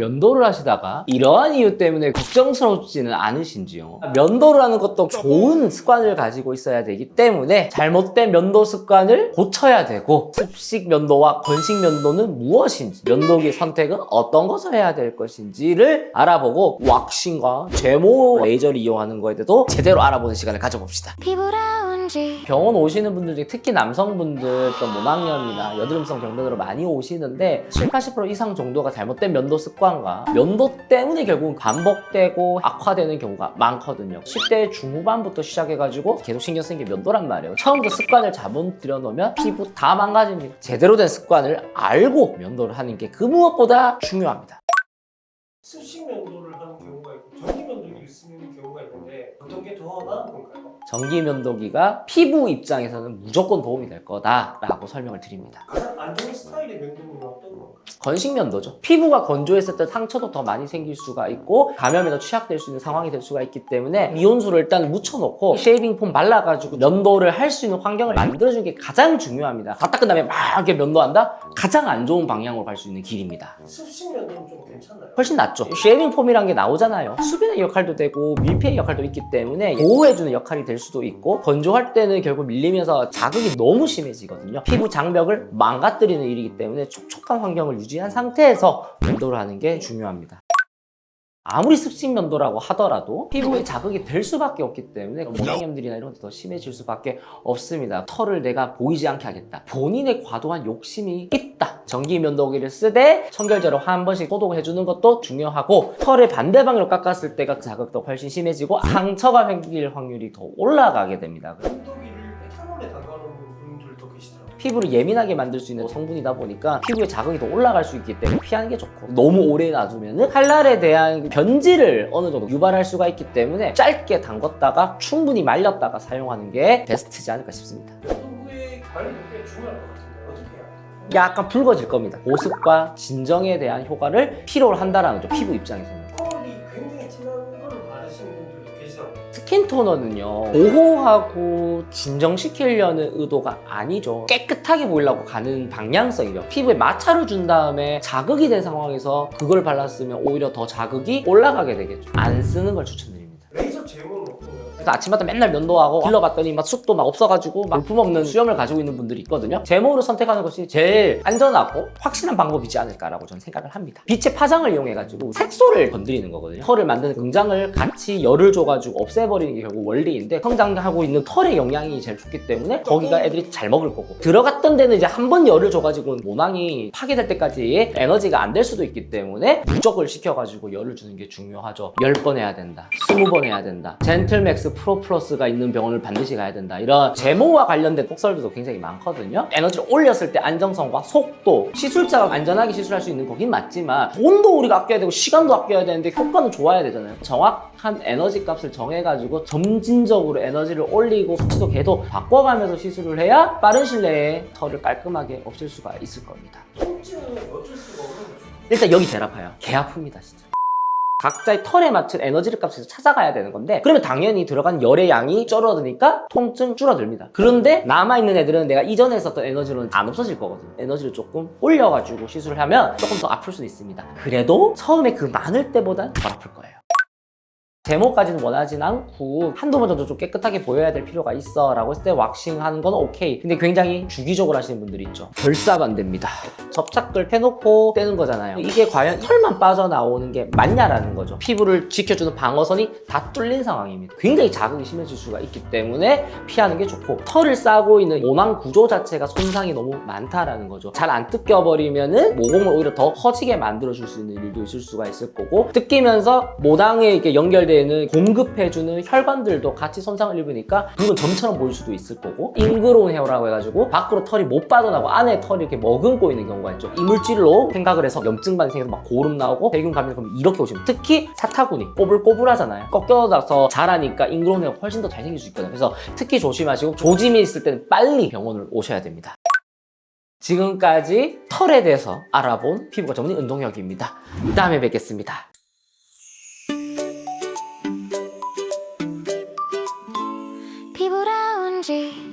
면도를 하시다가 이러한 이유 때문에 걱정스럽지는 않으신지요? 면도를 하는 것도 좋은 습관을 가지고 있어야 되기 때문에 잘못된 면도 습관을 고쳐야 되고, 습식 면도와 건식 면도는 무엇인지, 면도기 선택은 어떤 것을 해야 될 것인지를 알아보고 왁싱과 제모 레이저를 이용하는 거에 대해서 제대로 알아보는 시간을 가져봅시다. 병원 오시는 분들 중에 특히 남성분들 또 모낭염이나 여드름성 병변으로 많이 오시는데 70~80% 이상 정도가 잘못된 면도 습관과 면도 때문에 결국은 반복되고 악화되는 경우가 많거든요. 10대 중후반부터 시작해가지고 계속 신경 쓰는 게 면도란 말이에요. 처음부터 습관을 잘못 들여놓으면 피부 다 망가집니다. 제대로 된 습관을 알고 면도를 하는 게 그 무엇보다 중요합니다. 습식 면도를 하는 경우가 있고 전기 면도기를 쓰는 경우가 있는데 어떤 게 더 나은 건가요? 전기 면도기가 피부 입장에서는 무조건 도움이 될 거다라고 설명을 드립니다. 가장 안 좋은 스타일의 면도는 어떤 건가요? 건식 면도죠. 피부가 건조했을 때 상처도 더 많이 생길 수가 있고 감염에 더 취약될 수 있는 상황이 될 수가 있기 때문에 미온수를 일단 묻혀놓고 쉐이빙 폼 발라가지고 면도를 할 수 있는 환경을 만들어주는 게 가장 중요합니다. 다 닦은 다음에 막 이렇게 면도한다? 가장 안 좋은 방향으로 갈 수 있는 길입니다. 습식 면도는 좀 괜찮나요? 훨씬 낫죠. 쉐이빙 폼이란 게 나오잖아요. 수분의 역할도 되고 밀폐의 역할도 있기 때문에 보호해주는 역할이 될 수도 있고, 건조할 때는 결국 밀리면서 자극이 너무 심해지거든요. 피부 장벽을 망가뜨리는 일이기 때문에 촉촉한 환경을 유지한 상태에서 면도를 하는 게 중요합니다. 아무리 습식 면도라고 하더라도 피부에 자극이 될 수밖에 없기 때문에 모낭염들이나 이런 것도 더 심해질 수밖에 없습니다. 털을 내가 보이지 않게 하겠다, 본인의 과도한 욕심이 있다, 전기 면도기를 쓰되 청결제로 한 번씩 소독을 해주는 것도 중요하고, 털을 반대 방향으로 깎았을 때가 자극도 훨씬 심해지고 상처가 생길 확률이 더 올라가게 됩니다. 면도기를 에탄올에 담가놓은 분들도 계시더라고요. 피부를 예민하게 만들 수 있는 성분이다 보니까 피부에 자극이 더 올라갈 수 있기 때문에 피하는 게 좋고, 너무 오래 놔두면 칼날에 대한 변질을 어느 정도 유발할 수가 있기 때문에 짧게 담궜다가 충분히 말렸다가 사용하는 게 베스트지 않을까 싶습니다. 면도 후에 관리도 꽤 중요할 것 같은데 어떻게 해야 돼요? 약간 붉어질 겁니다. 보습과 진정에 대한 효과를 필요로 한다는 거죠, 피부 입장에서는. 털이 굉장히 진한 걸 바르시는 분들도 계시더라고요. 스킨 토너는요, 보호하고 진정시키려는 의도가 아니죠. 깨끗하게 보이려고 가는 방향성이죠. 피부에 마찰을 준 다음에 자극이 된 상황에서 그걸 발랐으면 오히려 더 자극이 올라가게 되겠죠. 안 쓰는 걸 추천드립니다. 레이저 제모는 어떤가요? 그래서 아침마다 맨날 면도하고 길러봤더니 막 숱도 막 없어가지고 막 볼품없는 수염을 가지고 있는 분들이 있거든요. 제모를 선택하는 것이 제일 안전하고 확실한 방법이지 않을까라고 저는 생각을 합니다. 빛의 파장을 이용해가지고 색소를 건드리는 거거든요. 털을 만드는 공장을 같이 열을 줘가지고 없애버리는 게 결국 원리인데, 성장하고 있는 털의 영양이 제일 좋기 때문에 거기가 애들이 잘 먹을 거고, 들어갔던 데는 이제 한 번 열을 줘가지고 모낭이 파괴될 때까지 에너지가 안 될 수도 있기 때문에 누적을 시켜가지고 열을 주는 게 중요하죠. 10번 해야 된다, 20번 해야 된다, 젠틀맥스 프로 플러스가 있는 병원을 반드시 가야 된다, 이런 제모와 관련된 폭설들도 굉장히 많거든요. 에너지를 올렸을 때 안정성과 속도, 시술자가 안전하게 시술할 수 있는 거긴 맞지만 돈도 우리가 아껴야 되고 시간도 아껴야 되는데 효과는 좋아야 되잖아요. 정확한 에너지 값을 정해가지고 점진적으로 에너지를 올리고 수치도 계속 바꿔가면서 시술을 해야 빠른 시일 내에 털을 깔끔하게 없앨 수가 있을 겁니다. 통증은 어쩔 수가 없는 거죠. 일단 여기 제일 아파요. 개 아픕니다 진짜. 각자의 털에 맞춘 에너지 값에서 찾아가야 되는 건데, 그러면 당연히 들어간 열의 양이 줄어드니까 통증 줄어듭니다. 그런데 남아있는 애들은 내가 이전에 썼던 에너지로는 안 없어질 거거든요. 에너지를 조금 올려가지고 시술을 하면 조금 더 아플 수는 있습니다. 그래도 처음에 그 많을 때보단 덜 아플 거예요. 제모까지는 원하진 않고 한두 번 정도 좀 깨끗하게 보여야 될 필요가 있어 라고 했을 때 왁싱 하는 건 오케이. 근데 굉장히 주기적으로 하시는 분들이 있죠. 결사가 안 됩니다. 접착을 해놓고 떼는 거잖아요. 이게 과연 털만 빠져나오는 게 맞냐라는 거죠. 피부를 지켜주는 방어선이 다 뚫린 상황입니다. 굉장히 자극이 심해질 수가 있기 때문에 피하는 게 좋고, 털을 싸고 있는 모낭 구조 자체가 손상이 너무 많다라는 거죠. 잘 안 뜯겨버리면은 모공을 오히려 더 커지게 만들어줄 수 있는 일도 있을 수가 있을 거고, 뜯기면서 모낭에 이렇게 연결되는 공급해주는 혈관들도 같이 손상을 입으니까 붉은 점처럼 보일 수도 있을 거고, 잉그로운 헤어라고 해가지고 밖으로 털이 못 빠져나고 안에 털이 이렇게 머금고 있는 경우가 있죠. 이물질로 생각을 해서 염증반이 생겨서 막 고름 나오고 세균 감염, 그러면 이렇게 오시면, 특히 사타구니 꼬불꼬불하잖아요. 꺾여서 자라니까 잉그로운 헤어가 훨씬 더 잘 생길 수 있거든요. 그래서 특히 조심하시고, 조짐이 있을 때는 빨리 병원을 오셔야 됩니다. 지금까지 털에 대해서 알아본 피부과 전문의 은동혁입니다. 다음에 뵙겠습니다. 피부 라운지